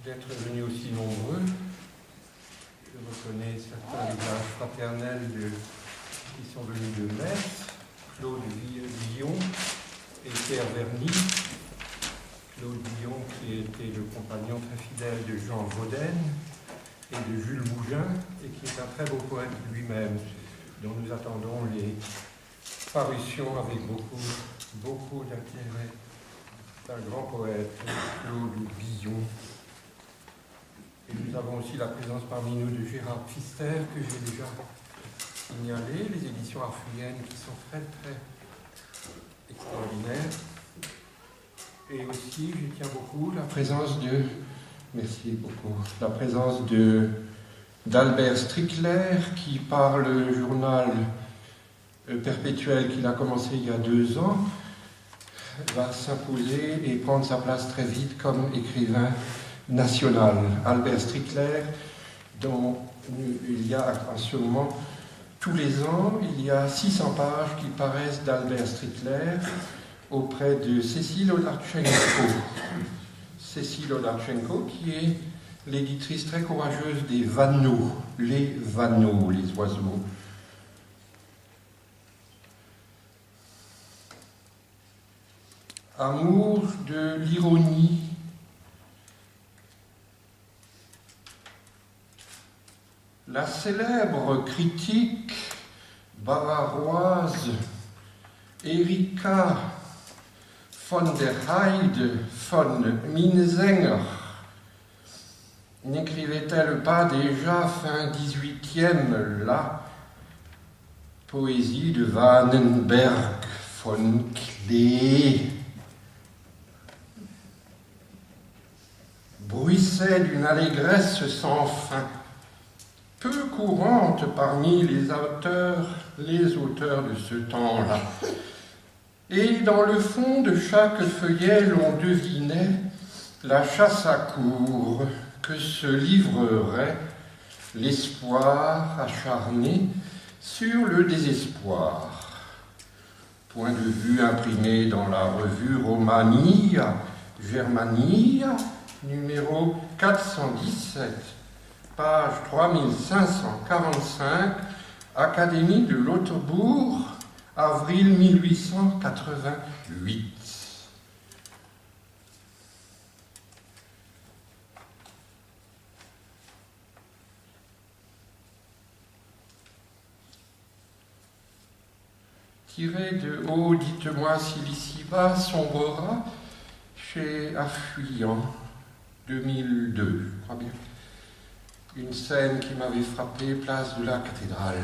d'être venus aussi nombreux. Je reconnais certains visages fraternels qui sont venus de Metz, Claude Villon et Pierre Verny. Claude Villon qui était le compagnon très fidèle de Jean Vaudaine et de Jules Mougin, et qui est un très beau poète lui-même, dont nous attendons les parutions avec beaucoup d'intérêt. C'est un grand poète, Claude Villon. Et nous avons aussi la présence parmi nous de Gérard Pfister, que j'ai déjà signalé, les éditions Arfuyennes qui sont très extraordinaires. Et aussi, je tiens beaucoup la présence d'Albert Strickler, qui par le journal perpétuel qu'il a commencé il y a 2 ans, va s'imposer et prendre sa place très vite comme écrivain national. Albert Strickler, dont il y a en ce moment, tous les ans, il y a 600 pages qui paraissent d'Albert Strickler auprès de Cécile Odarchenko. Cécile Odarchenko, qui est l'éditrice très courageuse des vanneaux, les oiseaux. Amour de l'ironie. La célèbre critique bavaroise Erika von der Heide von Minnesänger n'écrivait-elle pas déjà fin 18e la poésie de Vandenberg von Klee? Bruissait d'une allégresse sans fin, peu courante parmi les auteurs de ce temps-là. Et dans le fond de chaque feuillet, l'on devinait la chasse à courre que se livrerait l'espoir acharné sur le désespoir. Point de vue imprimé dans la revue Romania Germania, numéro 417, page 3545, Académie de Lauterbourg, avril 1888. Tiré de haut, dites-moi si l'ici-bas sombrera, chez Affuyant, 2002, je crois bien. Une scène qui m'avait frappé, place de la cathédrale.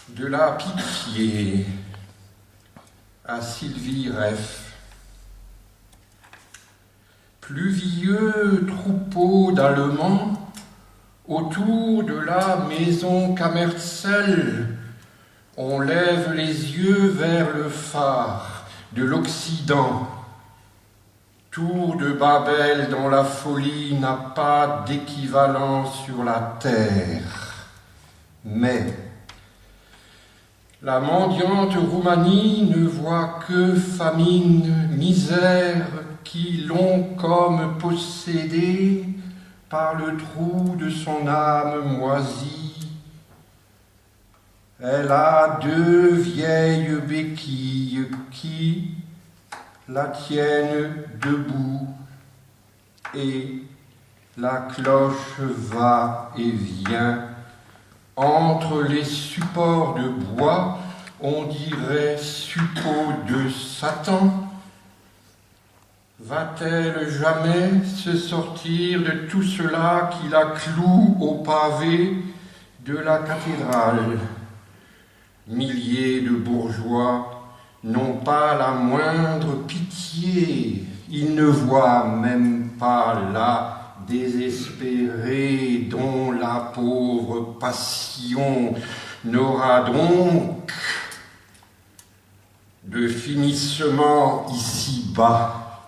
De la pitié à Sylvie Reff. Pluvieux troupeau d'Allemands autour de la maison Kammerzell. On lève les yeux vers le phare de l'Occident. Tour de Babel dont la folie n'a pas d'équivalent sur la terre. Mais la mendiante Roumanie ne voit que famine, misère qui l'ont comme possédée par le trou de son âme moisie. Elle a 2 vieilles béquilles qui la tiennent debout, et la cloche va et vient entre les supports de bois, on dirait suppôts de Satan. Va-t-elle jamais se sortir de tout cela qui la cloue au pavé de la cathédrale? Milliers de bourgeois n'ont pas la moindre pitié, ils ne voient même pas la désespérée dont la pauvre passion n'aura donc de finissement ici-bas.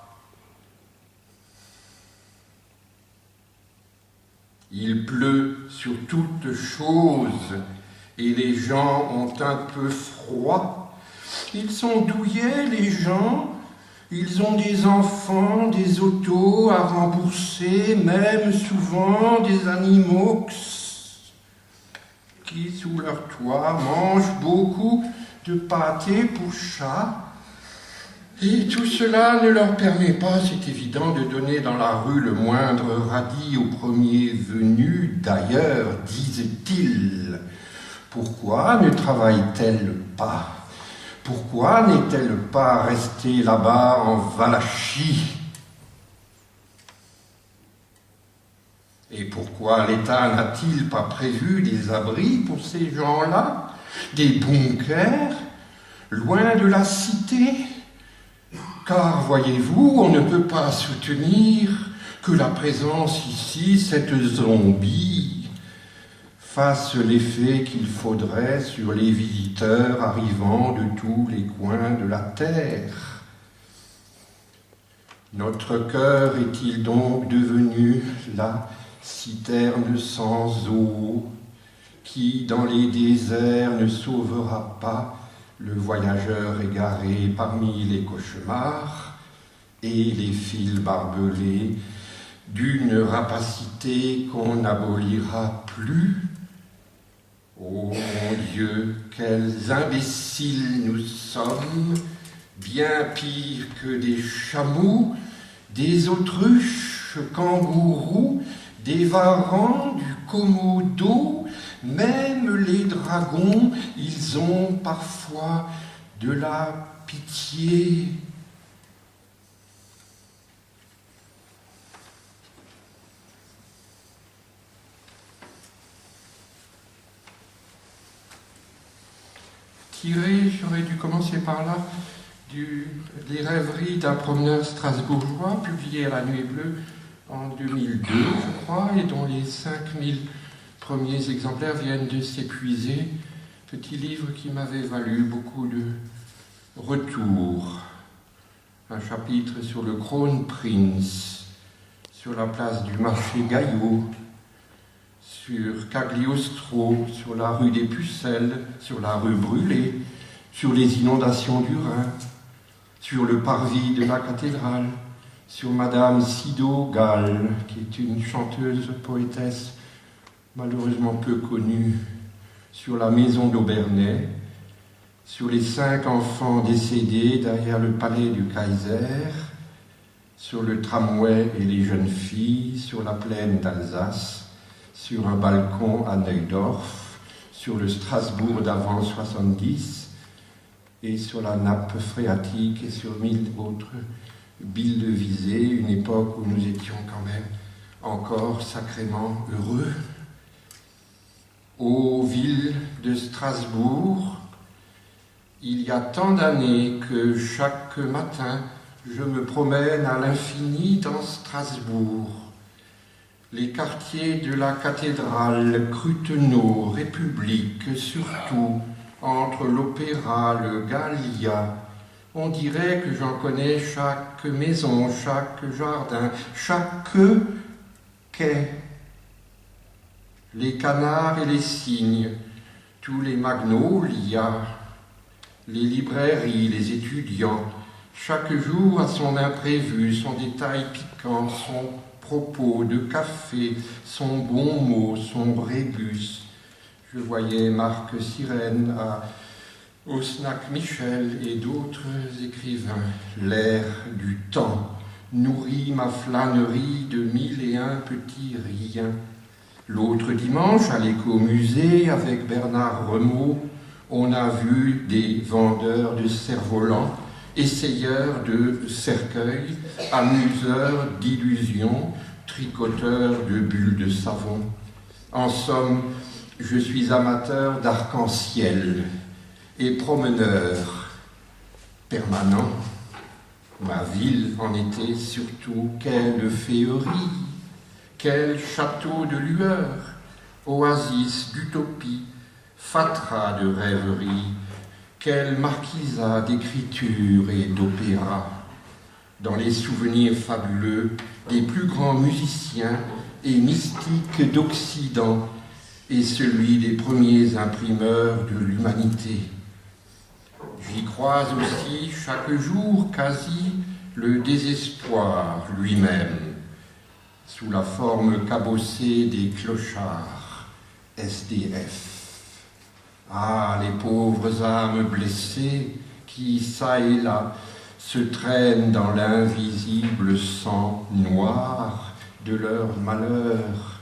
Il pleut sur toutes choses et les gens ont un peu froid. Ils sont douillets, les gens, Ils ont des enfants, des autos à rembourser, même souvent des animaux qui, sous leur toit, mangent beaucoup de pâté pour chats. Et tout cela ne leur permet pas, c'est évident, de donner dans la rue le moindre radis au premier venu. D'ailleurs, disent-ils, pourquoi ne travaille-t-elle pas ? Pourquoi n'est-elle pas restée là-bas en Valachie ? Et pourquoi l'État n'a-t-il pas prévu des abris pour ces gens-là, des bunkers, loin de la cité ? Car, voyez-vous, on ne peut pas soutenir que la présence ici, cette zombie, fasse l'effet qu'il faudrait sur les visiteurs arrivant de tous les coins de la terre. Notre cœur est-il donc devenu la citerne sans eau qui, dans les déserts, ne sauvera pas le voyageur égaré parmi les cauchemars et les fils barbelés d'une rapacité qu'on n'abolira plus? Oh mon Dieu, quels imbéciles nous sommes, bien pires que des chameaux, des autruches, kangourous, des varans, du Komodo, même les dragons, ils ont parfois de la pitié. J'aurais dû commencer par là, des rêveries d'un promeneur strasbourgeois, publié à la Nuée Bleue en 2002, je crois, et dont les 5000 premiers exemplaires viennent de s'épuiser. Petit livre qui m'avait valu beaucoup de retours. Un chapitre sur le Kronprinz, sur la place du marché Gaillot, sur Cagliostro, sur la rue des Pucelles, sur la rue Brûlée, sur les inondations du Rhin, sur le parvis de la cathédrale, sur Madame Sido-Gall, qui est une chanteuse poétesse malheureusement peu connue, sur la maison d'Aubernais, sur les 5 enfants décédés derrière le palais du Kaiser, sur le tramway et les jeunes filles, sur la plaine d'Alsace, sur un balcon à Neudorf, sur le Strasbourg d'avant 70, et sur la nappe phréatique, et sur 1000 autres billes de visée, une époque où nous étions quand même encore sacrément heureux. Ô ville de Strasbourg, il y a tant d'années que chaque matin je me promène à l'infini dans Strasbourg. Les quartiers de la cathédrale, Crutenau, République, surtout, entre l'Opéra, le Gallia. On dirait que j'en connais chaque maison, chaque jardin, chaque quai. Les canards et les cygnes, tous les magnolias, les librairies, les étudiants, chaque jour a son imprévu, son détail piquant, son propos de café, son bon mot, son rébus. Je voyais Marc Sirène au Snack Michel et d'autres écrivains. L'air du temps nourrit ma flânerie de 1001 petits riens. L'autre dimanche, à l'écomusée, avec Bernard Renaud, on a vu des vendeurs de cerfs-volants, essayeurs de cercueils, amuseurs d'illusions, tricoteurs de bulles de savon. En somme, je suis amateur d'arc-en-ciel et promeneur permanent. Ma ville en était surtout quelle féerie, quel château de lueur, oasis d'utopie, fatras de rêverie, quel marquisat d'écriture et d'opéra. Dans les souvenirs fabuleux des plus grands musiciens et mystiques d'Occident et celui des premiers imprimeurs de l'humanité. J'y croise aussi chaque jour quasi le désespoir lui-même, sous la forme cabossée des clochards SDF. Ah, les pauvres âmes blessées qui, çà et là, se traînent dans l'invisible sang noir de leur malheur.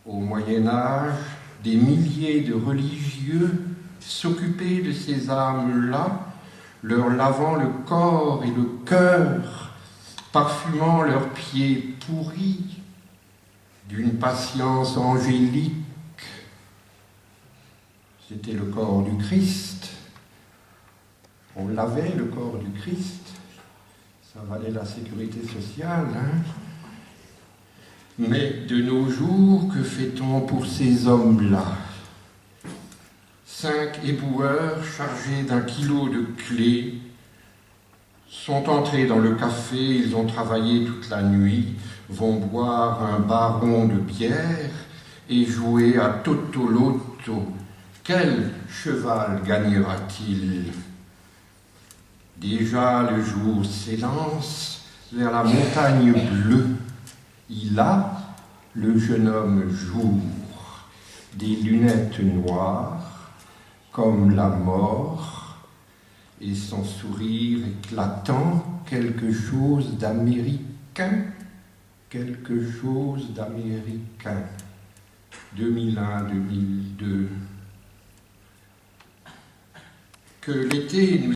Au Moyen-Âge, des milliers de religieux s'occupaient de ces âmes-là, leur lavant le corps et le cœur, parfumant leurs pieds pourris d'une patience angélique. C'était le corps du Christ. On lavait le corps du Christ. Ça valait la sécurité sociale, hein? Mais de nos jours, que fait-on pour ces hommes-là? 5 éboueurs chargés d'1 kilo de clés sont entrés dans le café, ils ont travaillé toute la nuit, vont boire un baron de bière et jouer à Totoloto. Quel cheval gagnera-t-il? Déjà le jour s'élance vers la montagne bleue. Il a, le jeune homme jour, des lunettes noires comme la mort et son sourire éclatant, quelque chose d'américain, quelque chose d'américain. 2001-2002. Que l'été nous